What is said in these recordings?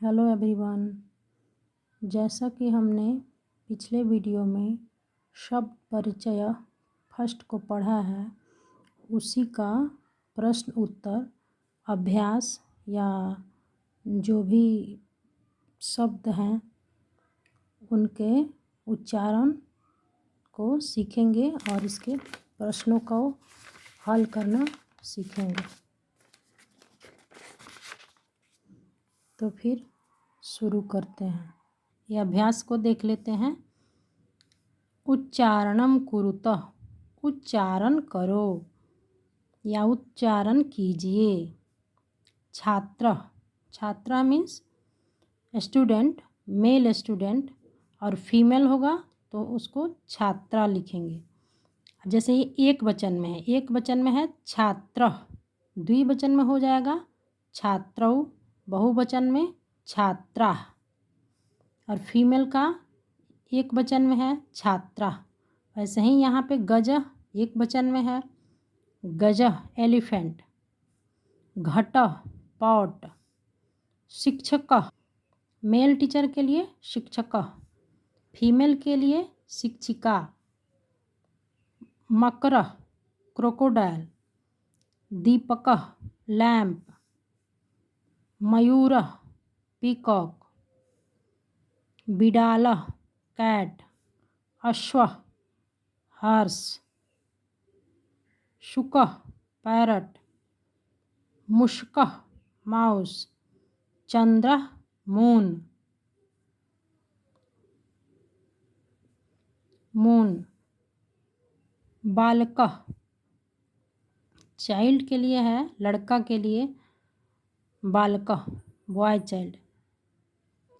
Hello everyone. जैसा कि हमने पिछले वीडियो में शब्द परिचय फर्स्ट को पढ़ा है, उसी का प्रश्न उत्तर अभ्यास या जो भी शब्द हैं उनके उच्चारण को सीखेंगे और इसके प्रश्नों को हल करना सीखेंगे। तो फिर शुरू करते हैं। ये अभ्यास को देख लेते हैं। उच्चारणम कुरुतः, उच्चारण करो या उच्चारण कीजिए। छात्र, छात्रा मीन्स स्टूडेंट, मेल स्टूडेंट, और फीमेल होगा तो उसको छात्रा लिखेंगे। जैसे ये एक वचन में है, एक वचन में है छात्र, द्विवचन में हो जाएगा छात्रौ, बहुवचन में छात्रा, और फीमेल का एक वचन में है छात्रा। वैसे ही यहाँ पे गज एक वचन में है, गज एलिफेंट, घट पॉट, शिक्षक मेल टीचर के लिए शिक्षक, फीमेल के लिए शिक्षिका, मकर क्रोकोडाइल, दीपक लैम्प, मयूर पीकॉक, बिडाल कैट, अश्व हॉर्स, शुक पैरट, मुश्क माउस, चंद्र मून, मून, बालक चाइल्ड के लिए है, लड़का के लिए बालक बॉय चाइल्ड,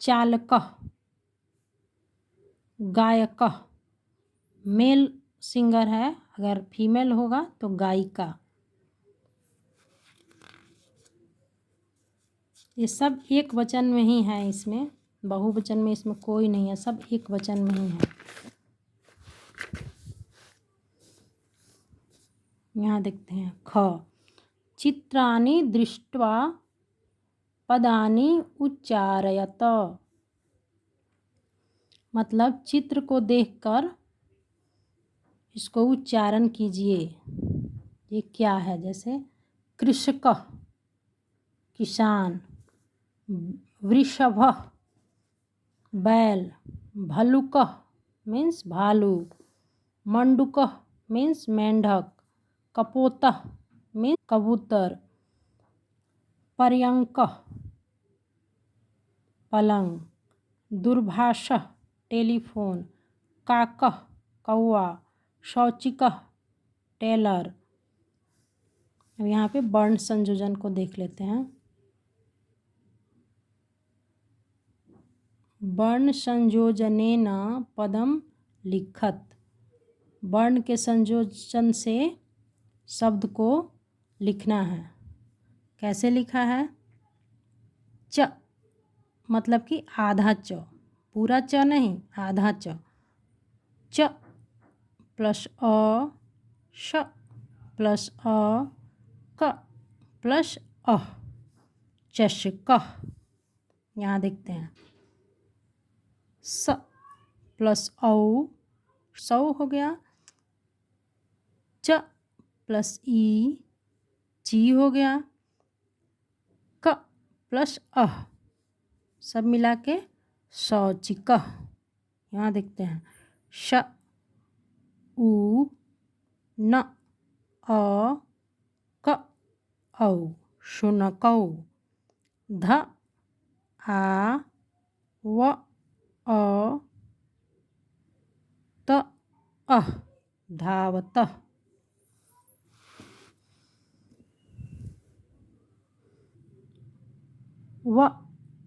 चालक गायक, मेल सिंगर है, अगर फीमेल होगा तो गायिका। ये सब एक वचन में ही है, इसमें बहुवचन में इसमें कोई नहीं है, सब एक वचन में ही है। यहाँ देखते हैं ख, चित्राणि दृष्ट्वा पदानि उच्चारयत, मतलब चित्र को देखकर इसको उच्चारण कीजिए। ये क्या है? जैसे कृषक किसान, वृषभ बैल, भल्लुक मीन्स भालू, मंडूक मीन्स मेंढक, कपोत मीन्स कबूतर, पर्यंक पलंग, दूरभाष टेलीफोन, काक कौआ, शौचिक टेलर। अब यहाँ पे वर्ण संयोजन को देख लेते हैं। वर्ण संयोजनेन पदम लिखत, वर्ण के संयोजन से शब्द को लिखना है। कैसे लिखा है? च मतलब कि आधा च, पूरा च नहीं, आधा च, च प्लस अ, श प्लस अ, क प्लस अ, चषक। यहाँ देखते हैं स प्लस औ, सौ हो गया, च प्लस ई, ची हो गया, क प्लस अह, सब मिला के शौचिक। यहाँ देखते हैं श उ न अ क औ, शुनकौ, ध आ व अ त अह, धावत। व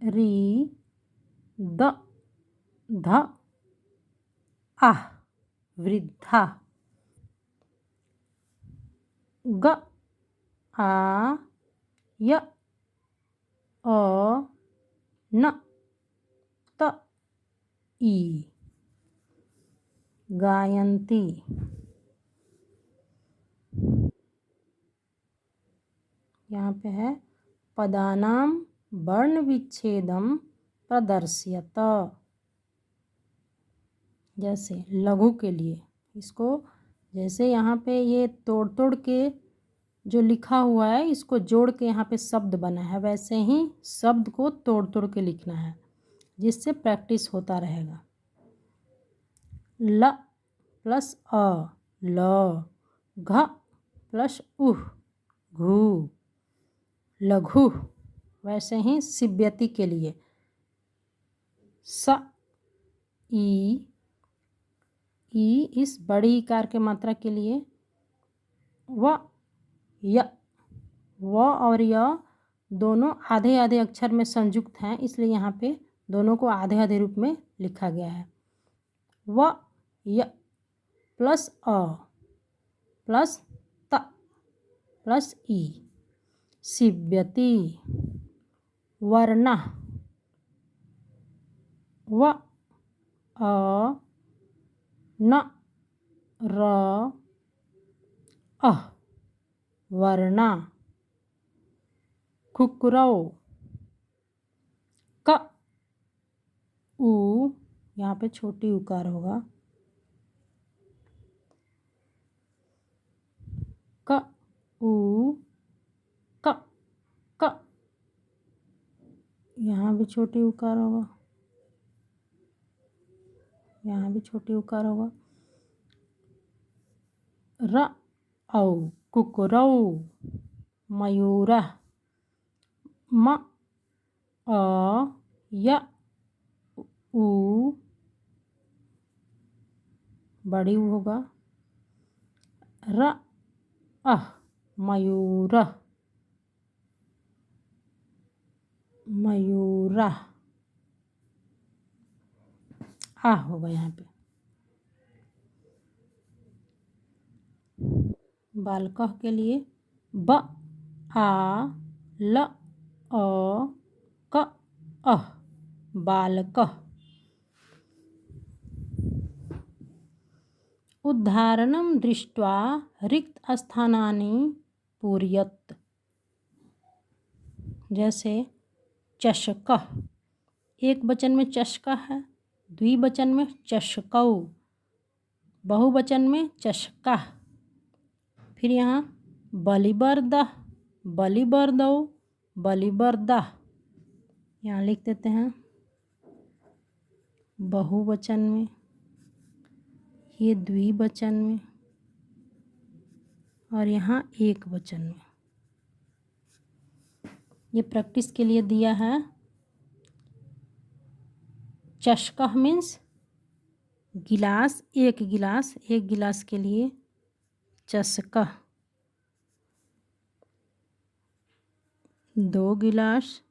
री द ध आह, वृद्धा, ग आ य अ न त ई, गायन्ती। यहाँ पे है पदानाम वर्णविच्छेदं प्रदर्शयत। जैसे लघु के लिए इसको, जैसे यहाँ पे ये तोड़ तोड़ के जो लिखा हुआ है इसको जोड़ के यहाँ पे शब्द बना है, वैसे ही शब्द को तोड़ तोड़ के लिखना है, जिससे प्रैक्टिस होता रहेगा। ल प्लस अ ल, घ प्लस उह घू, लघु। वैसे ही सिव्यति के लिए स ई इस बड़ी इकार के मात्रा के लिए व य, व और य दोनों आधे आधे अक्षर में संयुक्त हैं, इसलिए यहाँ पे दोनों को आधे आधे रूप में लिखा गया है। व य प्लस अ प्लस त प्लस ई, सिव्यति। वर्ण व अ न र अह, वर्णा। कुकुरौ क उ, यहाँ पे छोटी उकार होगा, क उ क क, यहाँ भी छोटी उकार होगा, यहाँ भी छोटी उकार होगा। र औ कुकुरौ, मयूर। म अ य उ, बड़ी उ होगा, र अह, मयूर मयूरा, आ होगा यहाँ पे। बालकः के लिए ब आ ल अ क अह, बालकः। उदाहरणं दृष्ट्वा रिक्तस्थानानि पूरयत। जैसे चषकः, एक वचन में चषका है, द्विवचन में चषकौ, बहुवचन में चषका। फिर यहाँ बलिबर्दः, बलिबर्दौ, बलिबर्दा। यहाँ लिख देते हैं बहुवचन में, ये द्विवचन में, और यहाँ एक वचन में। ये प्रैक्टिस के लिए दिया है। चषकः मीन्स गिलास, एक गिलास, एक गिलास के लिए चषकः। 2 गिलास,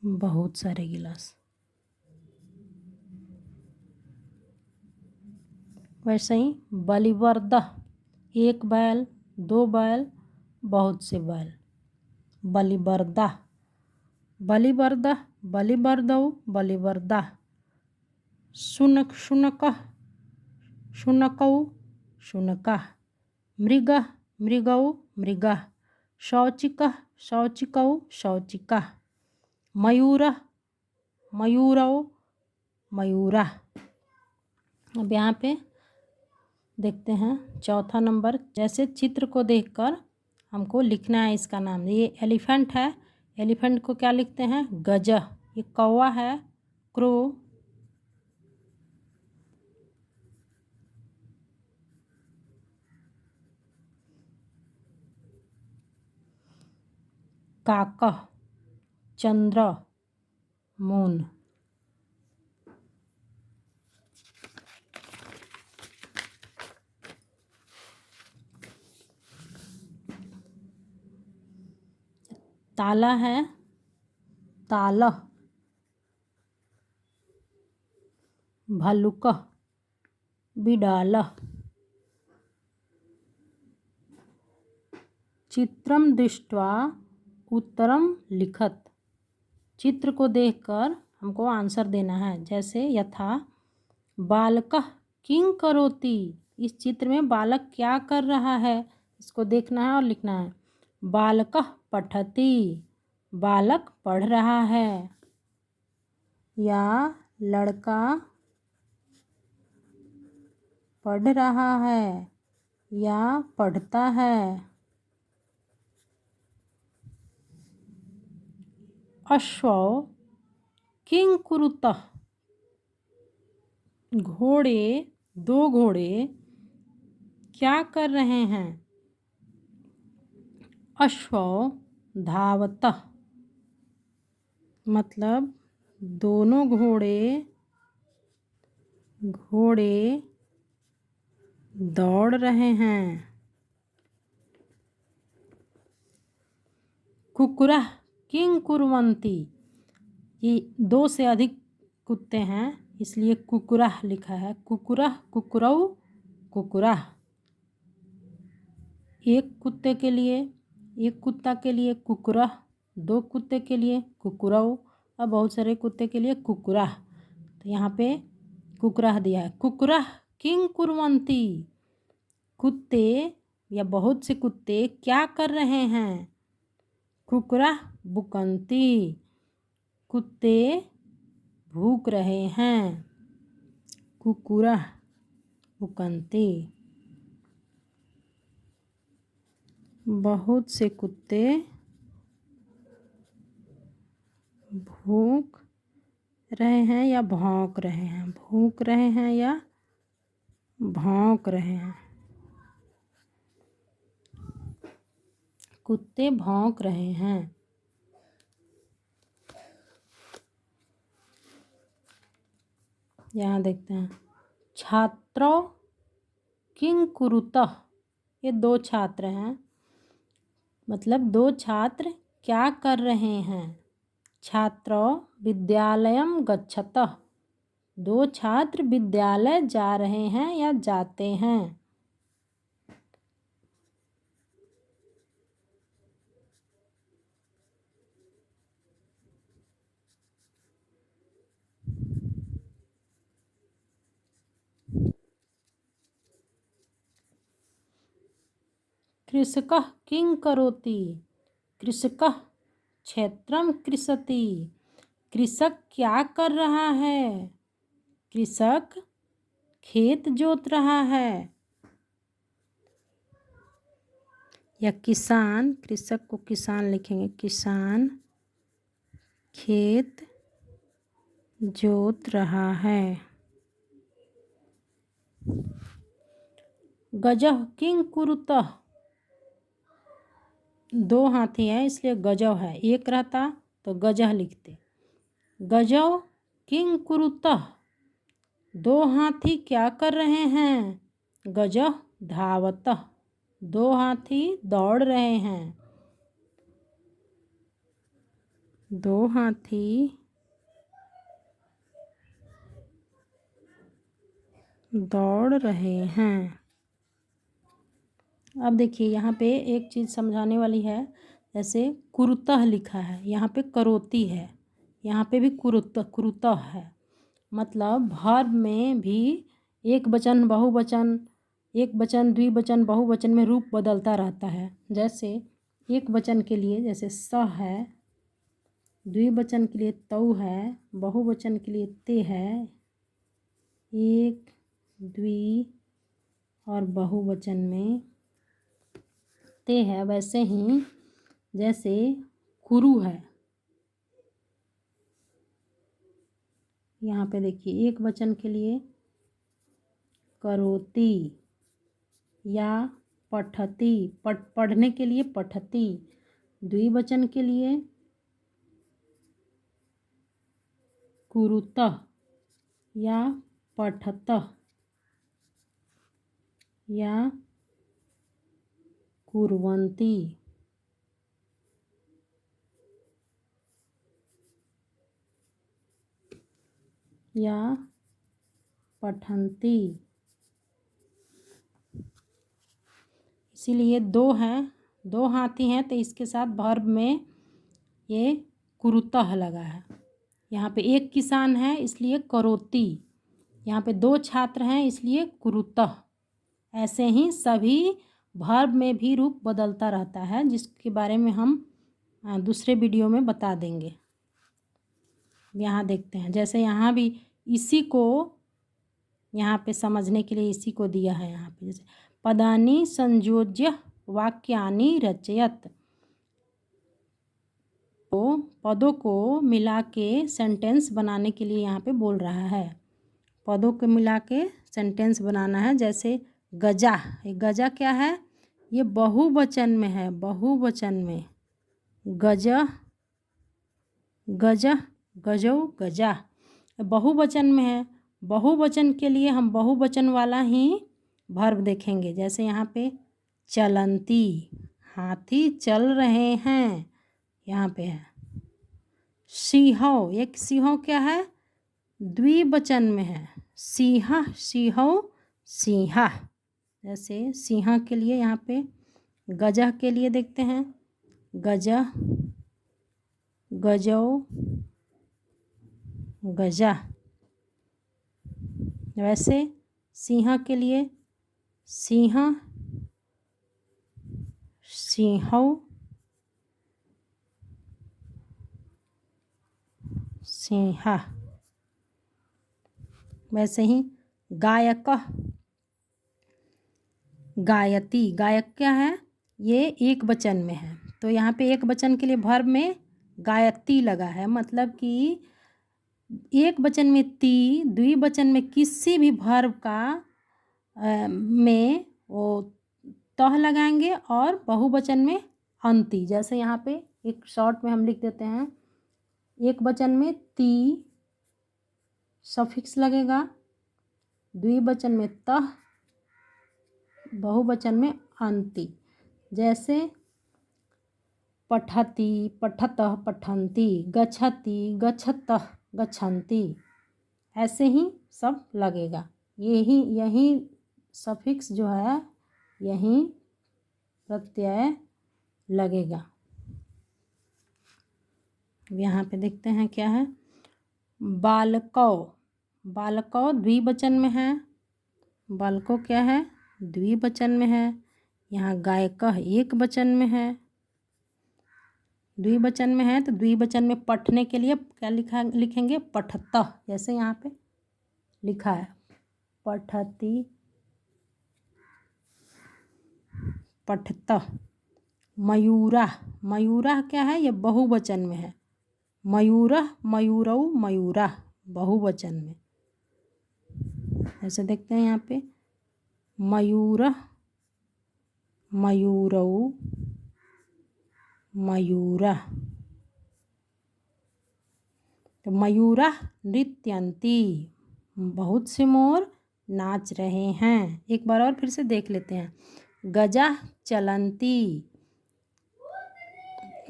बहुत सारे गिलास। वैसे ही बलिवर्दः, एक बैल, 2 बैल, बहुत से बैल। बलिबर्दा, बलिबर्दः, बलिबर्दौ, बलिबर्दा। शुनकः, शुनकौ, शुनकः। मृगः, मृगौ, मृगः। शौचिकः, शौचिकौ, शौचिकः। मयूरः, मयूरौ, मयूरः। अब यहाँ पे देखते हैं चौथा नंबर। जैसे चित्र को देखकर हमको लिखना है इसका नाम। ये एलिफेंट है, एलिफेंट को क्या लिखते हैं? गजह। ये कौवा है, क्रो। काकः, चंद्र, मून। ताला है, तालः। भल्लुकः, बिडालः। चित्रं दृष्ट्वा उत्तरं लिखत। चित्र को देखकर हमको आंसर देना है। जैसे यथा बालकः किं करोति, इस चित्र में बालक क्या कर रहा है, इसको देखना है और लिखना है। बालकः पठति, बालक पढ़ रहा है। या लड़का पढ़ रहा है या पढ़ता है। अश्वौ किं कुरुतः, घोड़े, दो घोड़े क्या कर रहे हैं। अश्वौ धावतः, मतलब दोनों घोड़े दौड़ रहे हैं। कुकुरः किं कुर्वन्ति, ये दो से अधिक कुत्ते हैं इसलिए कुकुरः लिखा है। कुकुरः कुकुरौ कुकुरः। एक कुत्ते के लिए, एक कुत्ता के लिए कुकुरः, दो कुत्ते के लिए कुकुरौ और बहुत सारे कुत्ते के लिए कुकुरः। तो यहाँ पे कुकुरः दिया है। कुकुरः किं कुर्वन्ति, कुत्ते या बहुत से कुत्ते क्या कर रहे हैं। कुकुरः भुकन्ति, कुत्ते भूख रहे हैं। कुकुरः भुकन्ति, बहुत से कुत्ते भूख रहे हैं या भौंक रहे हैं। भूख रहे हैं या भौंक रहे हैं। कुत्ते भौंक रहे हैं। यहाँ देखते हैं। छात्रौ किं कुरुतः, ये दो छात्र हैं, मतलब दो छात्र क्या कर रहे हैं। छात्रौ विद्यालयं गच्छतः, दो छात्र विद्यालय जा रहे हैं या जाते हैं। कृषकः किं करोति, कृषकः क्षेत्रं कृषति, कृषक क्या कर रहा है। कृषक खेत जोत रहा है। या किसान, कृषक को किसान लिखेंगे। किसान खेत जोत रहा है। गजः किं कुरुतः, दो हाथी है इसलिए गजव है, एक रहता तो गजह लिखते। गजव किं कुरुतः, दो हाथी क्या कर रहे हैं। गजह धावतः, दो हाथी दौड़ रहे हैं। दो हाथी दौड़ रहे हैं। अब देखिए यहाँ पे एक चीज़ समझाने वाली है। जैसे कुरुतः लिखा है, यहाँ पे करोती है, यहाँ पे भी कुरुतः है। मतलब वर्ब में भी एक वचन बहुवचन, एक वचन द्विवचन बहुवचन में रूप बदलता रहता है। जैसे एक वचन के लिए जैसे स है, द्विवचन के लिए तौ है, बहुवचन के लिए ते है। एक द्वि और बहुवचन में ते है। वैसे ही जैसे कुरु है, यहाँ पे देखिए एक वचन के लिए करोती या पठती, पढ़ने के लिए पठती। द्विवचन के लिए कुरुतः या पठतः या कुर्वन्ति। या पठन्ति। इसीलिए दो हैं, दो हाथी हैं तो इसके साथ वर्ब में ये कुरुतः लगा है। यहाँ पे एक किसान है इसलिए करोती, यहाँ पे दो छात्र हैं इसलिए कुरुतः। ऐसे ही सभी वर्ब में भी रूप बदलता रहता है, जिसके बारे में हम दूसरे वीडियो में बता देंगे। यहाँ देखते हैं, जैसे यहाँ भी इसी को यहाँ पे समझने के लिए इसी को दिया है। यहाँ पे जैसे पदानि संयोज्य वाक्यानि रचयत, तो पदों को मिला के सेंटेंस बनाने के लिए यहाँ पे बोल रहा है। पदों को मिला के सेंटेंस बनाना है। जैसे गजा, गजा क्या है? ये बहुवचन में है, बहुवचन में। गज, गज, गजो, गजा बहुवचन में है। बहुवचन के लिए हम बहुवचन वाला ही वर्ब देखेंगे। जैसे यहाँ पे चलंती, हाथी चल रहे हैं, यहाँ पे है। सिंह, एक सिंह क्या है? द्विवचन में है। सिंह, सिंह, सिंहा। जैसे सिंह के लिए यहाँ पे गजा के लिए देखते हैं, गजा, गजो, गजा। वैसे सिंह के लिए सिंह, सिंहो, सिंहा। वैसे ही गायक, गायती, गायक क्या है? ये एक वचन में है, तो यहाँ पे एक वचन के लिए वर्ब में गायती लगा है। मतलब कि एक वचन में ती, द्विवचन में किसी भी वर्ब का में वो तह लगाएंगे, और बहुवचन में अंती। जैसे यहाँ पे एक शॉर्ट में हम लिख देते हैं, एक वचन में ती सफिक्स लगेगा, द्विवचन में तह, बहुवचन में अंती। जैसे पठति, पठतः, पठन्ति, गच्छति, गच्छतः, गच्छन्ति। ऐसे ही सब लगेगा। यही सफिक्स जो है, यही प्रत्यय लगेगा। यहाँ पे देखते हैं क्या है। बालको, बालको द्विवचन में है। बालको क्या है? द्विवचन में है। यहाँ गायक एक वचन में है, द्विवचन में है, तो द्विवचन में पढ़ने के लिए क्या लिखेंगे? पठतः। जैसे यहाँ पे लिखा है पठति, पठतः। मयूरा, मयूरा क्या है? ये बहुवचन में है। मयूरः, मयूरौ, मयूरा बहुवचन में। ऐसे देखते हैं यहाँ पे मयूरः, मयूरौ, मयूरा। तो मयूरा नृत्यन्ति, बहुत से मोर नाच रहे हैं। एक बार और फिर से देख लेते हैं। गजा चलंती,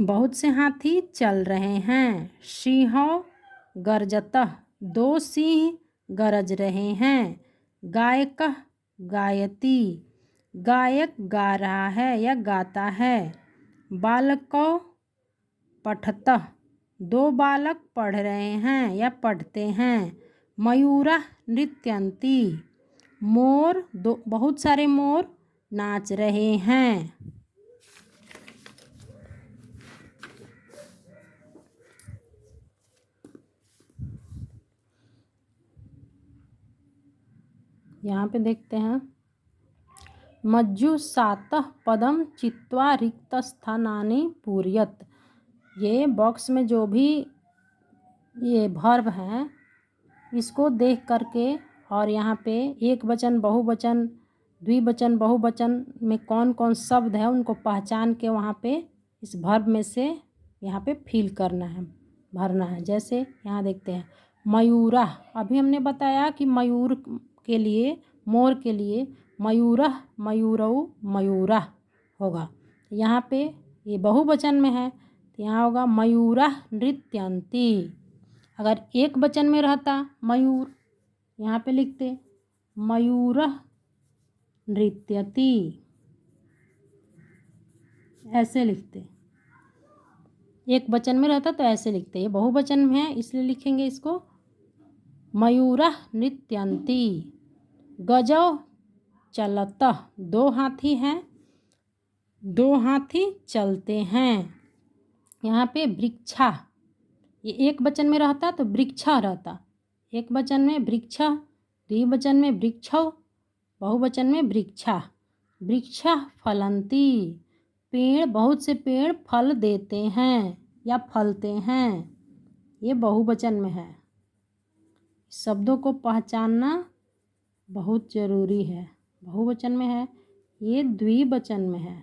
बहुत से हाथी चल रहे हैं। सिंह गर्जतः, दो सिंह गरज रहे हैं। गायक, गायती, गायक गा रहा है या गाता है। बालको पठतः, दो बालक पढ़ रहे हैं या पढ़ते हैं। मयूरा नृत्यन्ति, मोर, दो बहुत सारे मोर नाच रहे हैं। यहाँ पे देखते हैं मज्जु सातः पदम चित्वा रिक्तस्थानानि पूरयत। ये बॉक्स में जो भी ये वर्ब हैं, इसको देख करके और यहाँ पे एक वचन, बहुवचन, द्विवचन, बहुवचन में कौन कौन शब्द है उनको पहचान के वहाँ पे इस वर्ब में से यहाँ पे फिल करना है, भरना है। जैसे यहाँ देखते हैं मयूरा, अभी हमने बताया कि मयूर के लिए, मोर के लिए मयूरः, मयूरौ, मयूरा होगा। यहाँ पे ये बहुवचन में है, तो यहाँ होगा मयूरा नृत्यन्ति। अगर एक वचन में रहता मयूर, यहाँ पे लिखते मयूरः नृत्यति, ऐसे लिखते। एक वचन में रहता तो ऐसे लिखते। ये बहुवचन में है इसलिए लिखेंगे इसको मयूरः नृत्यन्ति। गजौ चलतः, दो हाथी हैं दो हाथी चलते हैं। यहाँ पे वृक्षा, ये एक वचन में रहता तो वृक्षा रहता, एक वचन में वृक्षा, द्विवचन में वृक्षौ, बहुवचन में वृक्षा। वृक्षा फलंती, पेड़, बहुत से पेड़ फल देते हैं या फलते हैं, ये बहुवचन में है। शब्दों को पहचानना बहुत ज़रूरी है। बहुवचन में है, ये द्विवचन में है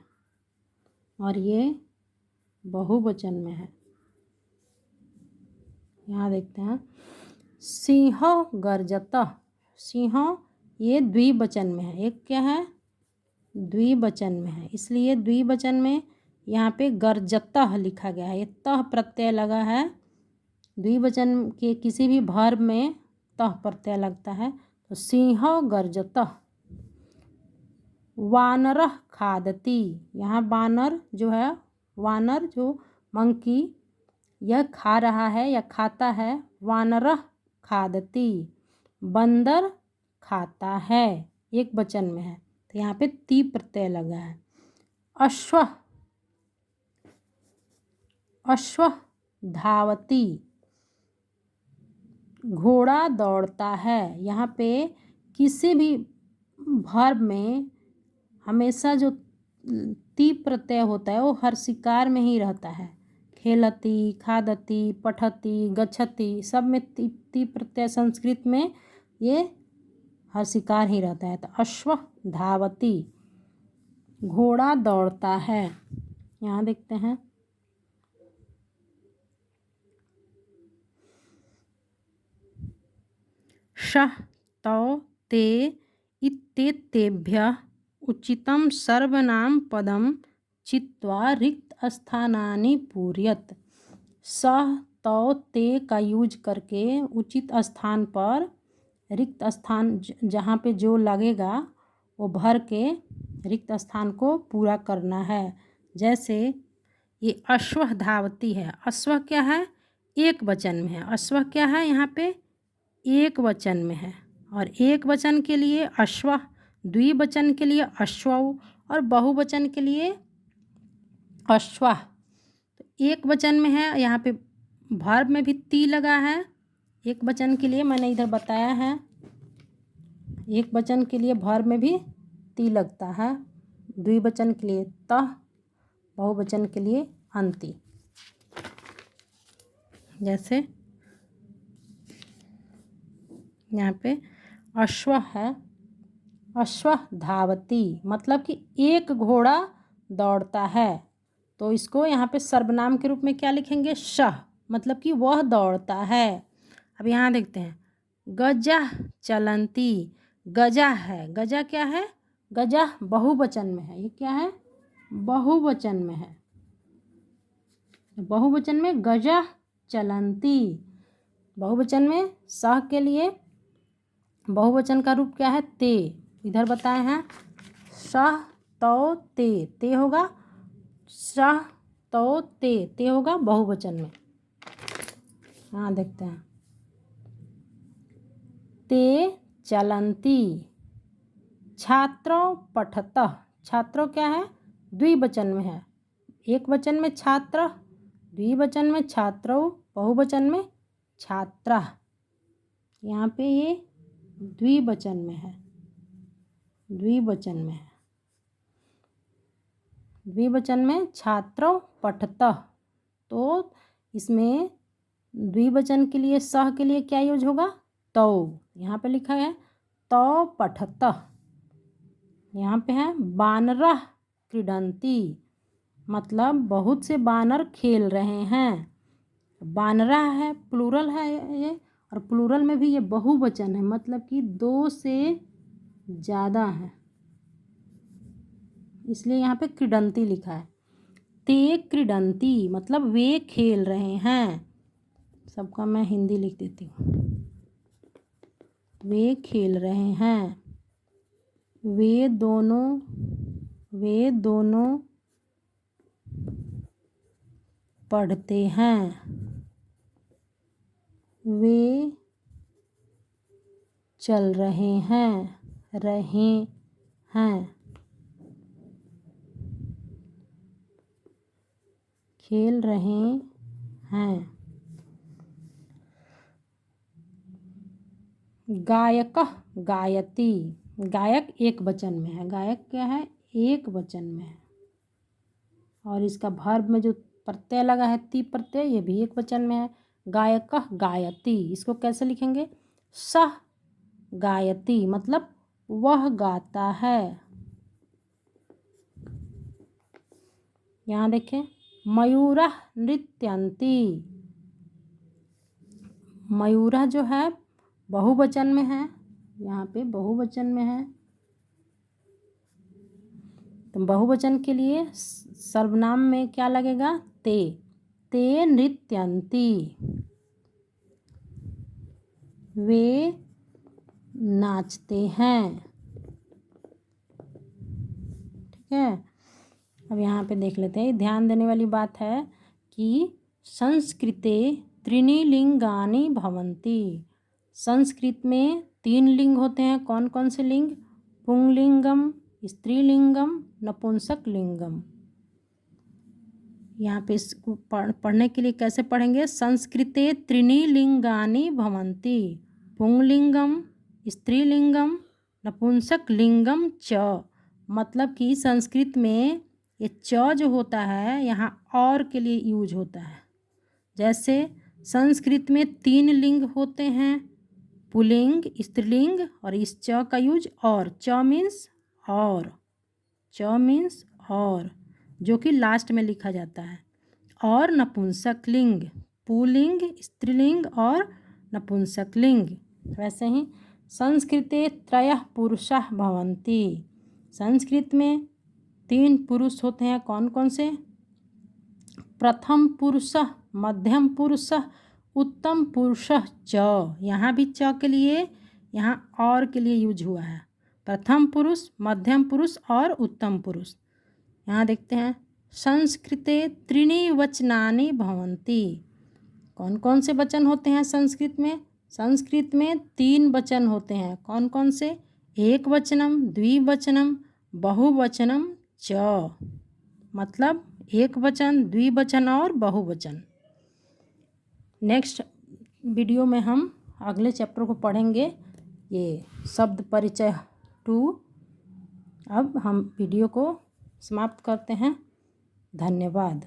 और ये बहुवचन में है। यहाँ देखते हैं, सिंहो गर्जतः, सिंहो ये द्विवचन में है, एक क्या है, द्विवचन में है, इसलिए द्विवचन में यहाँ पे गर्जतः लिखा गया है। ये तह प्रत्यय लगा है, द्विवचन के किसी भी वर्ब में तह प्रत्यय लगता है। तो सिंहो गर्जतः। वानरः खादति, यहाँ बानर जो है, वानर जो मंकी, यह खा रहा है या खाता है। वानरः खादति, बंदर खाता है, एक वचन में है, तो यहाँ पे ती प्रत्यय लगा है। अश्व, अश्व धावति, घोड़ा दौड़ता है। यहाँ पे किसी भी वर्ब में हमेशा जो ती प्रत्यय होता है वो हर शिकार में ही रहता है। खेलती, खादती, पठती, गच्छति, सब में ती प्रत्यय संस्कृत में ये हर शिकार ही रहता है। तो अश्व धावती, घोड़ा दौड़ता है। यहाँ देखते हैं, शः तौ ते इत्येतेभ्यः उचितं सर्वनाम पदम चित्वा रिक्त स्थानानि पूरयत। सः तौ ते का यूज करके उचित स्थान पर रिक्त स्थान जहाँ पे जो लगेगा वो भर के रिक्त स्थान को पूरा करना है। जैसे ये अश्व धावती है, अश्व क्या है, एक वचन में है। अश्व क्या है, यहाँ पे एक वचन में है, और एक वचन के लिए अश्व, द्विवचन के लिए अश्वौ और बहुवचन के लिए अश्वा। तो एक वचन में है, यहाँ पे वर्ब में भी ती लगा है। एक वचन के लिए मैंने इधर बताया है, एक वचन के लिए वर्ब में भी ती लगता है, द्विवचन के लिए तः, बहुवचन के लिए अंति। जैसे यहाँ पे अश्व है, अश्व धावती, मतलब कि एक घोड़ा दौड़ता है, तो इसको यहाँ पे सर्वनाम के रूप में क्या लिखेंगे, शह, मतलब कि वह दौड़ता है। अब यहाँ देखते हैं, गजा चलंती, गजा है, गजा क्या है, गजा बहुवचन में है, ये क्या है, बहुवचन में है, बहुवचन में गजा चलंती। बहुवचन में सह के लिए बहुवचन का रूप क्या है, ते, इधर बताए हैं, सह तौ ते होगा, सह तौ ते होगा बहुवचन में। हाँ देखते हैं, ते चलंती, छात्रों पठतः, छात्रों क्या है, द्विवचन में है, एक वचन में छात्र, द्विवचन में छात्रों, बहुवचन में छात्रा। यहाँ पे ये द्विवचन में है, द्विवचन में है, द्विवचन में छात्रों पठतः। तो इसमें द्विवचन के लिए सह के लिए क्या यूज होगा, तौ, यहाँ पे लिखा है तौ पठतः। यहाँ पे है बानरः क्रीडन्ति, मतलब बहुत से बानर खेल रहे हैं। बानरा है, प्लूरल है ये, और प्लूरल में भी ये बहुवचन है, मतलब कि दो से ज़्यादा है, इसलिए यहाँ पे क्रीडन्ति लिखा है। ते क्रीडन्ति, मतलब वे खेल रहे हैं। सबका मैं हिंदी लिख देती हूँ, वे खेल रहे हैं, वे दोनों पढ़ते हैं, वे चल रहे हैं, खेल रहे हैं। गायकः गायति, गायक एक वचन में है, गायक क्या है, एक वचन में है। और इसका वर्ब में जो प्रत्यय लगा है ती प्रत्यय, ये भी एक वचन में है। गायकः गायति, इसको कैसे लिखेंगे, सह गायति, मतलब वह गाता है। यहाँ देखें, मयूरः नृत्यन्ति, मयूरः जो है बहुवचन में है, यहाँ पे बहुवचन में है, तो बहुवचन के लिए सर्वनाम में क्या लगेगा, ते, ते नृत्यन्ति, वे नाचते हैं। ठीक है, अब यहाँ पे देख लेते हैं, ध्यान देने वाली बात है कि संस्कृते त्रीणि लिंगानि भवन्ति, संस्कृत में 3 लिंग होते हैं। कौन कौन से लिंग, पुंलिंगम, स्त्रीलिंगम, नपुंसक लिंगम। यहाँ पे इसको पढ़ने के लिए कैसे पढ़ेंगे, संस्कृते त्रीणि लिंगानि भवन्ति, पुंलिंगम, स्त्रीलिंगम, नपुंसक लिंगम च, मतलब कि संस्कृत में ये च जो होता है यहाँ और के लिए यूज होता है। जैसे संस्कृत में 3 लिंग होते हैं, पुल्लिंग, स्त्रीलिंग, और इस च का यूज और, च मीन्स और, च मीन्स और, जो कि लास्ट में लिखा जाता है। और नपुंसक लिंग, पुल्लिंग, स्त्रीलिंग और नपुंसक लिंग। वैसे ही संस्कृते त्रयः पुरुषाः भवन्ति, संस्कृत में 3 पुरुष होते हैं। कौन कौन से, प्रथम पुरुषः, मध्यम पुरुषः, उत्तम पुरुषः च, यहाँ भी च के लिए यहाँ और के लिए यूज हुआ है, प्रथम पुरुष, मध्यम पुरुष और उत्तम पुरुष। यहाँ देखते हैं, संस्कृते त्रीणि वचनानि भवन्ति, कौन कौन से वचन होते हैं संस्कृत में, संस्कृत में 3 वचन होते हैं। कौन कौन से, एक वचनम, द्विवचनम, बहुवचनम च, मतलब एक वचन, द्विवचन और बहुवचन। नेक्स्ट वीडियो में हम अगले चैप्टर को पढ़ेंगे, ये शब्द परिचय 2। अब हम वीडियो को समाप्त करते हैं। धन्यवाद।